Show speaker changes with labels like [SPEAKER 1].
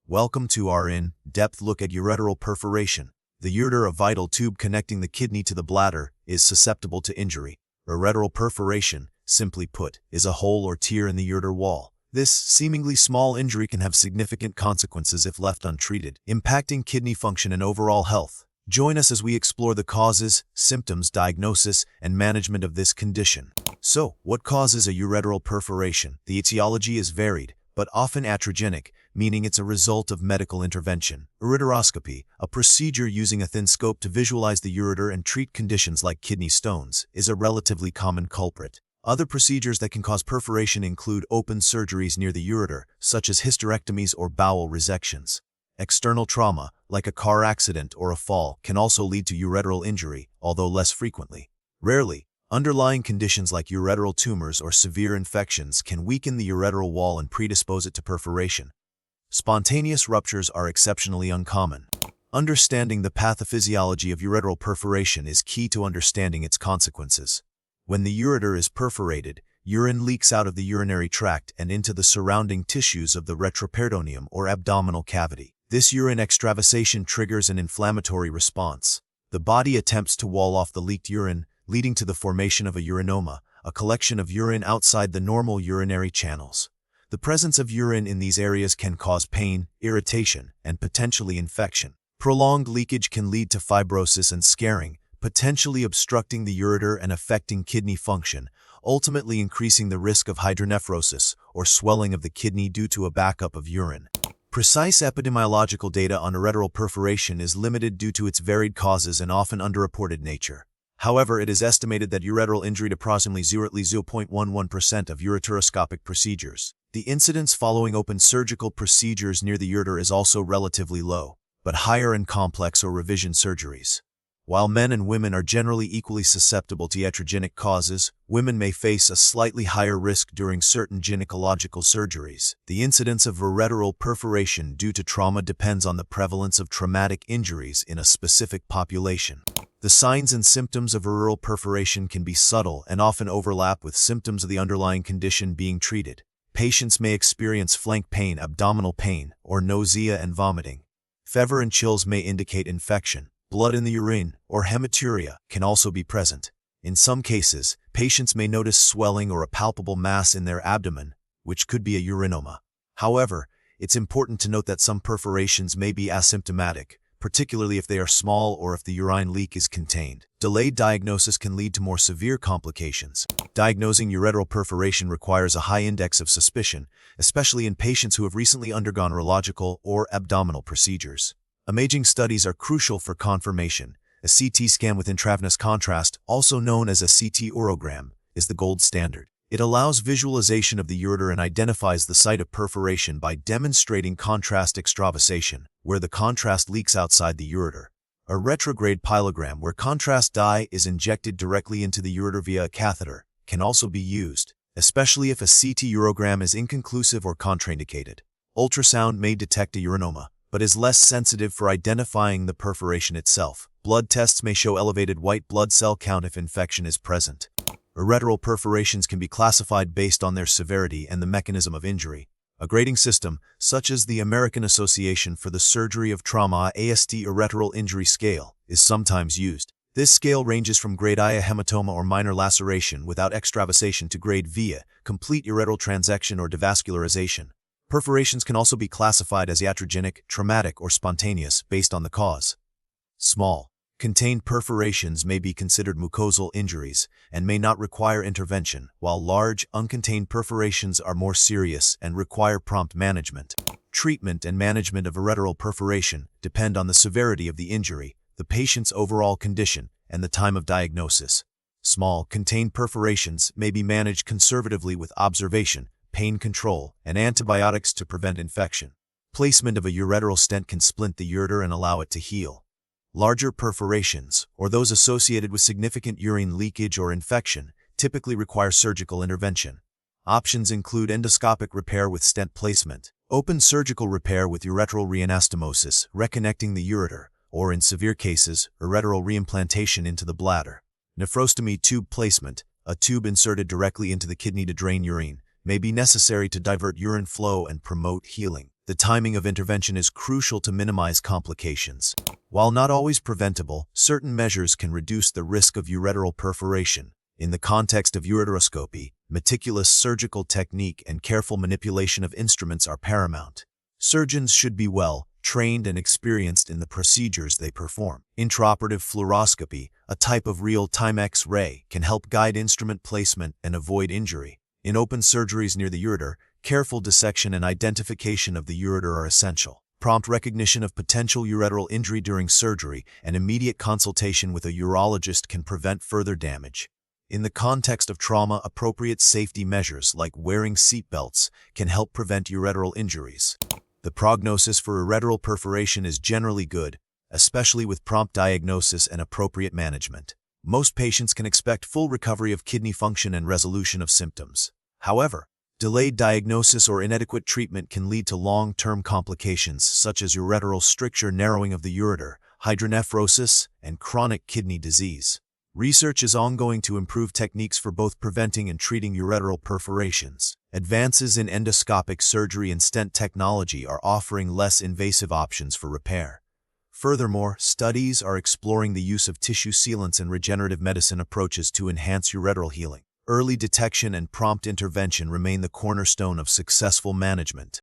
[SPEAKER 1] Welcome to our in-depth look at ureteral perforation. The ureter, a vital tube connecting the kidney to the bladder, is susceptible to injury. Ureteral perforation, simply put, is a hole or tear in the ureter wall. This seemingly small injury can have significant consequences if left untreated, impacting kidney function and overall health. Join us as we explore the causes, symptoms, diagnosis, and management of this condition. So, what causes a ureteral perforation? The etiology is varied, but often iatrogenic, meaning it's a result of medical intervention. Ureteroscopy, a procedure using a thin scope to visualize the ureter and treat conditions like kidney stones, is a relatively common culprit. Other procedures that can cause perforation include open surgeries near the ureter, such as hysterectomies or bowel resections. External trauma, like a car accident or a fall, can also lead to ureteral injury, although less frequently. Rarely, underlying conditions like ureteral tumors or severe infections can weaken the ureteral wall and predispose it to perforation. Spontaneous ruptures are exceptionally uncommon. Understanding the pathophysiology of ureteral perforation is key to understanding its consequences. When the ureter is perforated, urine leaks out of the urinary tract and into the surrounding tissues of the retroperitoneum or abdominal cavity. This urine extravasation triggers an inflammatory response. The body attempts to wall off the leaked urine, leading to the formation of a urinoma, a collection of urine outside the normal urinary channels. The presence of urine in these areas can cause pain, irritation, and potentially infection. Prolonged leakage can lead to fibrosis and scarring, potentially obstructing the ureter and affecting kidney function, ultimately increasing the risk of hydronephrosis or swelling of the kidney due to a backup of urine. Precise epidemiological data on ureteral perforation is limited due to its varied causes and often underreported nature. However, it is estimated that ureteral injury to approximately 0.11% of ureteroscopic procedures. The incidence following open surgical procedures near the ureter is also relatively low, but higher in complex or revision surgeries. While men and women are generally equally susceptible to iatrogenic causes, women may face a slightly higher risk during certain gynecological surgeries. The incidence of ureteral perforation due to trauma depends on the prevalence of traumatic injuries in a specific population. The signs and symptoms of ureteral perforation can be subtle and often overlap with symptoms of the underlying condition being treated. Patients may experience flank pain, abdominal pain, or nausea and vomiting. Fever and chills may indicate infection. Blood in the urine or hematuria can also be present. In some cases, patients may notice swelling or a palpable mass in their abdomen, which could be a urinoma. However, it's important to note that some perforations may be asymptomatic, particularly if they are small or if the urine leak is contained. Delayed diagnosis can lead to more severe complications. Diagnosing ureteral perforation requires a high index of suspicion, especially in patients who have recently undergone urological or abdominal procedures. Imaging studies are crucial for confirmation. A CT scan with intravenous contrast, also known as a CT urogram, is the gold standard. It allows visualization of the ureter and identifies the site of perforation by demonstrating contrast extravasation, where the contrast leaks outside the ureter. A retrograde pyelogram, where contrast dye is injected directly into the ureter via a catheter, can also be used, especially if a CT urogram is inconclusive or contraindicated. Ultrasound may detect a urinoma, but is less sensitive for identifying the perforation itself. Blood tests may show elevated white blood cell count if infection is present. Ureteral perforations can be classified based on their severity and the mechanism of injury. A grading system, such as the American Association for the Surgery of Trauma AST Ureteral Injury Scale, is sometimes used. This scale ranges from grade I, a hematoma or minor laceration without extravasation, to grade V, complete ureteral transection or devascularization. Perforations can also be classified as iatrogenic, traumatic, or spontaneous based on the cause. Small, contained perforations may be considered mucosal injuries and may not require intervention, while large, uncontained perforations are more serious and require prompt management. Treatment and management of ureteral perforation depend on the severity of the injury, the patient's overall condition, and the time of diagnosis. Small, contained perforations may be managed conservatively with observation, pain control, and antibiotics to prevent infection. Placement of a ureteral stent can splint the ureter and allow it to heal. Larger perforations, or those associated with significant urine leakage or infection, typically require surgical intervention. Options include endoscopic repair with stent placement, open surgical repair with ureteral reanastomosis, reconnecting the ureter, or in severe cases, ureteral reimplantation into the bladder. Nephrostomy tube placement, a tube inserted directly into the kidney to drain urine, may be necessary to divert urine flow and promote healing. The timing of intervention is crucial to minimize complications. While not always preventable, certain measures can reduce the risk of ureteral perforation. In the context of ureteroscopy, meticulous surgical technique and careful manipulation of instruments are paramount. Surgeons should be well trained and experienced in the procedures they perform. Intraoperative fluoroscopy, a type of real-time X-ray, can help guide instrument placement and avoid injury. In open surgeries near the ureter, careful dissection and identification of the ureter are essential. Prompt recognition of potential ureteral injury during surgery and immediate consultation with a urologist can prevent further damage. In the context of trauma, appropriate safety measures like wearing seatbelts can help prevent ureteral injuries. The prognosis for ureteral perforation is generally good, especially with prompt diagnosis and appropriate management. Most patients can expect full recovery of kidney function and resolution of symptoms. However, delayed diagnosis or inadequate treatment can lead to long-term complications such as ureteral stricture, narrowing of the ureter, hydronephrosis, and chronic kidney disease. Research is ongoing to improve techniques for both preventing and treating ureteral perforations. Advances in endoscopic surgery and stent technology are offering less invasive options for repair. Furthermore, studies are exploring the use of tissue sealants and regenerative medicine approaches to enhance ureteral healing. Early detection and prompt intervention remain the cornerstone of successful management.